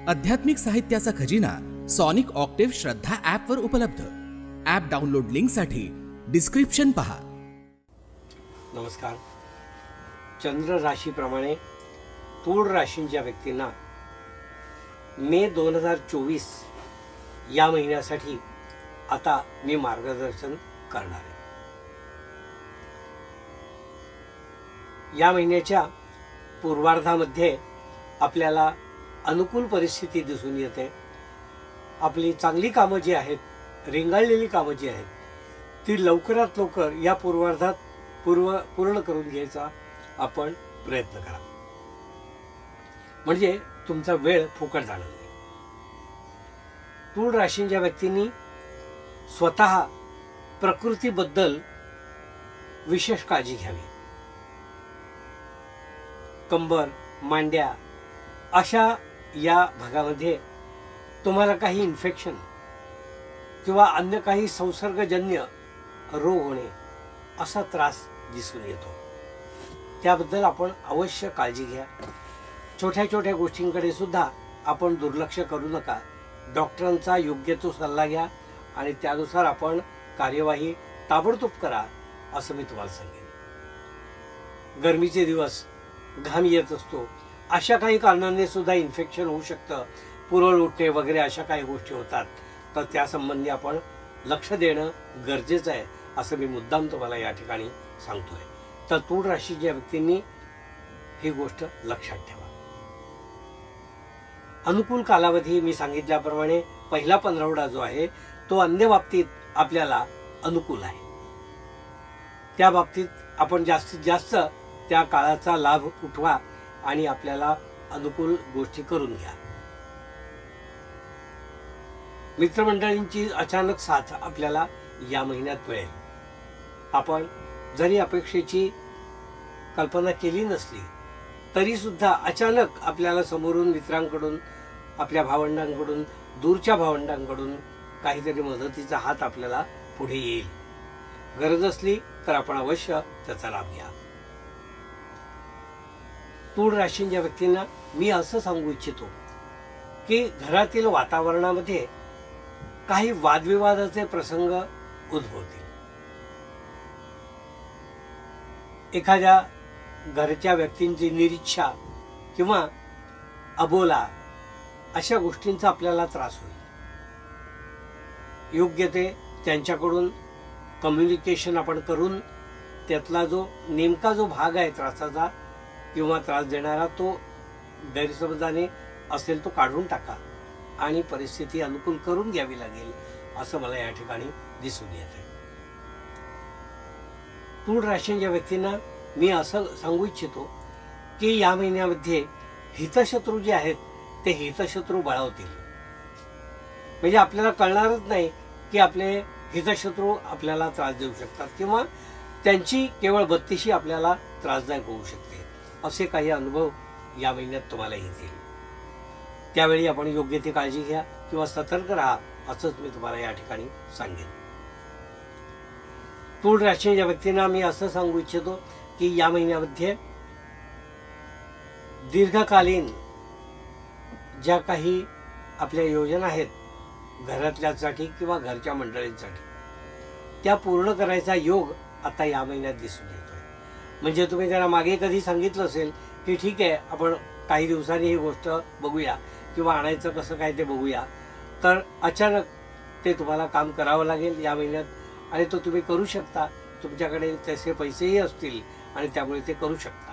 आध्यात्मिक साहित्याचा खजिना सॉनिक ऑक्टेव्ह श्रद्धा ॲपवर उपलब्ध। ॲप डाउनलोड लिंकसाठी डिस्क्रिप्शन पहा। नमस्कार। चंद्र राशीप्रमाणे तूळ राशींच्या व्यक्तींना मे 2024 या महिन्यासाठी आता मी मार्गदर्शन करणार आहे। या महिन्याच्या पूर्वार्धामध्ये आपल्याला अनुकूल परिस्थिती दिसून येते। आपली चांगली कामं जी आहेत, रेंगाळलेली कामं जी आहेत, ती लवकरात लवकर या पूर्वार्धात पूर्ण करून घ्यायचा आपण प्रयत्न करा, म्हणजे तुमचा वेळ फुकट जाणार नाही। तूळ राशींच्या व्यक्तींनी स्वतः प्रकृतीबद्दल विशेष काळजी घ्यावी। कंबर, मांड्या अशा या भागामध्ये तुम्हाला काही इन्फेक्शन किंवा अन्य काही संसर्गजन्य रोग होणे असा त्रास दिसून येतो। त्याबद्दल आपण अवश्य काळजी घ्या। छोट्या छोट्या गोष्टींकडे सुद्धा आपण दुर्लक्ष करू नका। डॉक्टरांचा योग्य तो सल्ला घ्या आणि त्यानुसार आपण कार्यवाही ताबडतोब करा असं मी तुम्हाला सांगेन। गरमीचे दिवस, घाम येत असतो, अशा काही कारणांनी सुद्धा इन्फेक्शन होऊ शकतं, पुरळ उठणे वगैरे अशा काही गोष्टी होतात, तर त्यासंबंधी आपण लक्ष देणं गरजेचं आहे असं मी मुद्दाम तुम्हाला या ठिकाणी सांगतोय। तर तूळ राशीच्या व्यक्तींनी ही गोष्ट लक्षात ठेवा। अनुकूल कालावधी मी सांगितल्याप्रमाणे पहिला 15 जो आहे तो अन्य बाबतीत आपल्याला अनुकूल आहे। त्या बाबतीत आपण जास्तीत जास्त त्या काळाचा लाभ उठवा आणि आपल्याला अनुकूल गोष्टी करून घ्या। मित्रमंडळींची अचानक साथ आपल्याला या महिन्यात मिळेल। आपण जरी अपेक्षेची कल्पना केली नसली तरी सुद्धा अचानक आपल्याला समोरून मित्रांकडून, आपल्या भावंडांकडून, दूरच्या भावंडांकडून काहीतरी मदतीचा हात आपल्याला पुढे येईल। गरज असली तर आपण अवश्य त्याचा लाभ घ्या। तूळ राशींच्या व्यक्तींना मी असं सांगू इच्छितो की घरातील वातावरणामध्ये काही वादविवादाचे प्रसंग उद्भवतील। एखाद्या घरच्या व्यक्तींची निरीच्छा किंवा अबोला अशा गोष्टींचा आपल्याला त्रास होईल। योग्य ते त्यांच्याकडून कम्युनिकेशन आपण करून त्यातला जो नेमका जो भाग आहे त्रासाचा किंवा त्रास देणारा, तो गैरसमजाने असेल तो काढून टाका आणि परिस्थिती अनुकूल करून घ्यावी लागेल असं मला या ठिकाणी दिसून येत आहे। तूळ राशीच्या व्यक्तींना मी असं सांगू इच्छितो की या महिन्यामध्ये हितशत्रू जे आहेत ते हितशत्रू बळावतील। म्हणजे आपल्याला कळणारच नाही की आपले हितशत्रू आपल्याला त्रास देऊ शकतात किंवा त्यांची केवळ बत्तीशी आपल्याला त्रासदायक होऊ शकते। असे काही अनुभव या महिन्यात तुम्हाला येतील। त्यावेळी आपण योग्य ती काळजी घ्या किंवा सतर्क राहा असंच मी तुम्हाला या ठिकाणी सांगेन। तूळ राशीच्या व्यक्तींना मी असं सांगू इच्छितो की या महिन्यामध्ये दीर्घकालीन ज्या काही आपल्या योजना आहेत घरातल्यासाठी किंवा घरच्या मंडळींसाठी, त्या पूर्ण करायचा योग आता या महिन्यात दिसून येतोय। म्हणजे तुम्ही त्यांना मागे कधी सांगितलं असेल की ठीक आहे आपण काही दिवसांनी ही गोष्ट बघूया किंवा आणायचं कसं काय ते बघूया, तर अचानक ते तुम्हाला काम करावं लागेल या महिन्यात आणि तो तुम्ही करू शकता। तुमच्याकडे तसे पैसेही असतील आणि त्यामुळे ते करू शकता।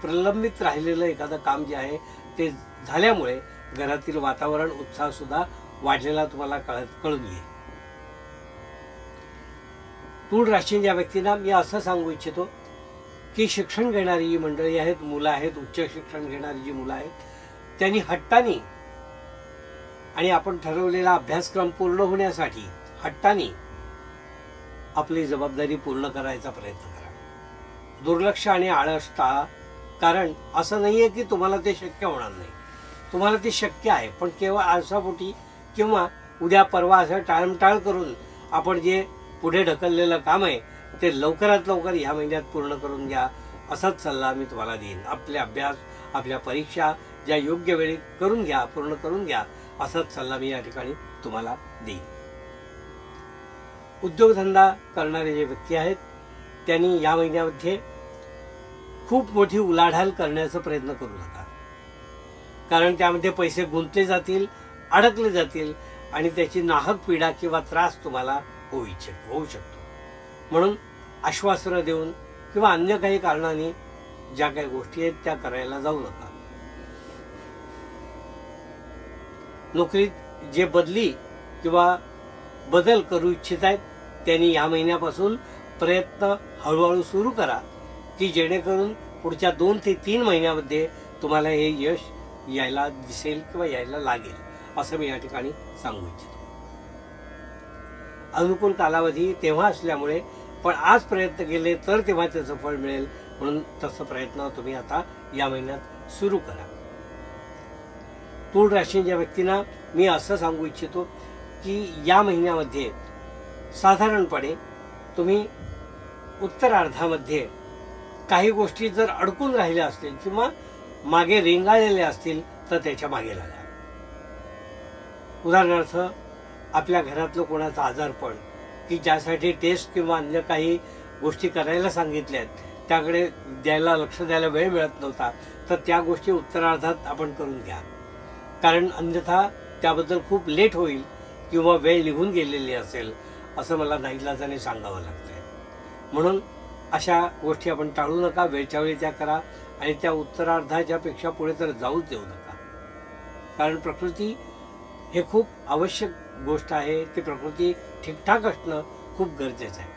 प्रलंबित राहिलेलं एखादं काम जे आहे ते झाल्यामुळे घरातील वातावरण, उत्साह सुद्धा वाढलेला तुम्हाला कळून येईल। तूळ राशीच्या व्यक्तींना मी असं सांगू इच्छितो की शिक्षण घेणारी जी मंडळी आहेत, मुलं आहेत, उच्च शिक्षण घेणारी जी मुलं आहेत, त्यांनी हट्टाने आणि आपण ठरवलेला अभ्यासक्रम पूर्ण होण्यासाठी हट्टाने आपली जबाबदारी पूर्ण करायचा प्रयत्न करा। दुर्लक्ष आणि आळस टाळा, कारण असं नाहीये की तुम्हाला ते शक्य होणार नाही, तुम्हाला ते शक्य आहे, पण केवळ आळसापोटी किंवा उद्या परवा असं टाळमटाळ करून आपण जे पुढे ढकललेलं काम आहे ते लवकरात लवकर या महिन्यात पूर्ण करून घ्या असाच सल्ला मी तुम्हाला देईन। आपले अभ्यास, आपल्या परीक्षा ज्या योग्य वेळी करून घ्या, पूर्ण करून घ्या, असाच सल्ला मी या ठिकाणी तुम्हाला देईन. उद्योगधंदा करणारे जे व्यक्ती आहेत त्यांनी या महिन्यामध्ये खूप मोठी उलाढाल करण्याचा प्रयत्न करू नका, कारण त्यामध्ये पैसे गुंतले जातील, अडकले जातील आणि त्याची नाहक पीडा किंवा त्रास तुम्हाला होऊ शकतो. म्हणून आश्वासनं देऊन किंवा अन्य काही कारणाने ज्या काही गोष्टी आहेत त्या करायला जाऊ नका. नोकरीत जे बदली किंवा बदल करू इच्छित आहेत त्यांनी या महिन्यापासून प्रयत्न हळूहळू सुरू करा, की जेणेकरून पुढच्या 2 ते 3 महिन्यामध्ये तुम्हाला हे यश यायला दिसेल किंवा यायला लागेल, असं मी या ठिकाणी सांगू इच्छितो. अनुकूल कालावधी तेव्हा असल्यामुळे पण आज प्रयत्न केले तर तेव्हा त्याचं फळ मिळेल, म्हणून तसं प्रयत्न तुम्ही आता या महिन्यात सुरू करा. तूळ राशीच्या व्यक्तींना मी असं सांगू इच्छितो की या महिन्यामध्ये साधारणपणे तुम्ही उत्तरार्धामध्ये काही गोष्टी जर अडकून राहिल्या असतील किंवा मागे रेंगाळलेल्या असतील तर त्याच्या मागे लागा. उदाहरणार्थ आपल्या घरातलं कोणाचं आजारपण की ज्यासाठी टेस्ट किंवा अन्य काही गोष्टी करायला सांगितल्यात त्याकडे लक्ष द्यायला वेळ मिळत नव्हता, तर त्या गोष्टी उत्तरार्धात आपण करून घ्या, कारण अन्यथा त्याबद्दल खूप लेट होईल किंवा वेळ निघून गेलेली असेल असं मला नाईलाजाने सांगावं लागतंय. म्हणून अशा गोष्टी आपण टाळू नका, वेळच्या वेळी त्या करा आणि त्या उत्तरार्धाच्या पेक्षा पुढे तर जाऊच देऊ नका, कारण प्रकृती हे खूप आवश्यक गोष्ट आहे. ती प्रकृती ठीकठाक असणं खूप गरजेचं आहे.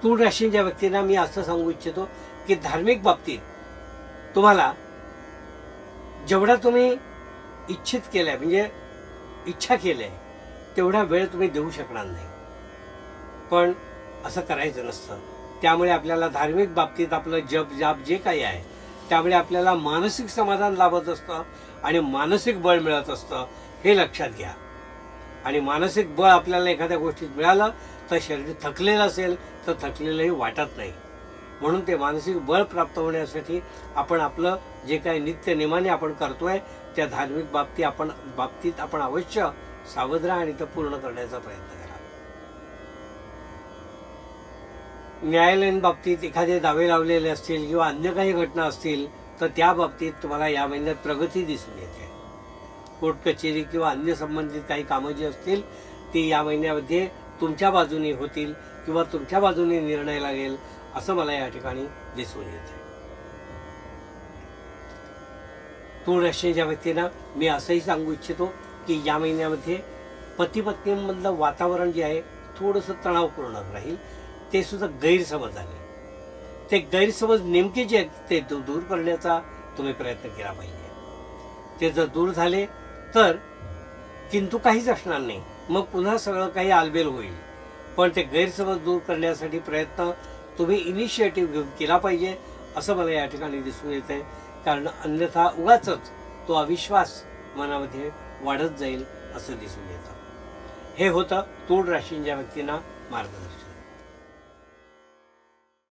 तूळ राशीच्या व्यक्तींना मी असं सांगू इच्छितो की धार्मिक बाबतीत तुम्हाला जेवढा तुम्ही इच्छित केलंय म्हणजे इच्छा केली आहे तेवढा वेळ तुम्ही देऊ शकणार नाही, पण असं करायचं नसतं. त्यामुळे आपल्याला धार्मिक बाबतीत आपलं जप जाप जे काही आहे त्यामुळे आपल्याला मानसिक समाधान लाभत असतं आणि मानसिक बळ मिळत असतं, हे लक्षात घ्या. आणि मानसिक बळ आपल्याला एखाद्या गोष्टीत मिळालं तर शरीर थकलेलं असेल तर थकलेलंही वाटत नाही. म्हणून ते मानसिक बळ प्राप्त होण्यासाठी आपण आपलं जे काही नित्य नेमाने आपण करतोय त्या धार्मिक बाबतीत आपण अवश्य सावध राहा आणि ते पूर्ण करण्याचा प्रयत्न करा. न्यायालयीन बाबतीत एखादे दावे लावलेले असतील किंवा अन्य काही घटना असतील तर त्या बाबतीत तुम्हाला या महिन्यात प्रगती दिसून येते. कोर्ट कचेरी किंवा अन्य संबंधित काही कामं जी असतील ती या महिन्यामध्ये तुमच्या बाजूने होतील किंवा तुमच्या बाजूने निर्णय लागेल असं मला या ठिकाणी दिसून येते. तूळ राशीच्या व्यक्तींना मी असंही सांगू इच्छितो की या महिन्यामध्ये पती पत्नीमधलं वातावरण जे आहे थोडंसं तणावपूर्ण राहील. ते सुद्धा गैरसमज आले, ते गैरसमज नेमके जे आहेत ते दूर करण्याचा तुम्ही प्रयत्न केला पाहिजे. ते जर दूर झाले तर किंतु काहीच असणार नाही, मग पुन्हा सगळं काही आलबेल होईल. पण ते गैरसमज दूर करण्यासाठी प्रयत्न तुम्ही इनिशिएटिव्ह घेऊन केला पाहिजे असं मला या ठिकाणी दिसून येत आहे, कारण अन्यथा उगाचच तो अविश्वास मनामध्ये वाढत जाईल असं दिसून येतं. हे होतं तूळ राशीच्या व्यक्तींना मार्गदर्शन.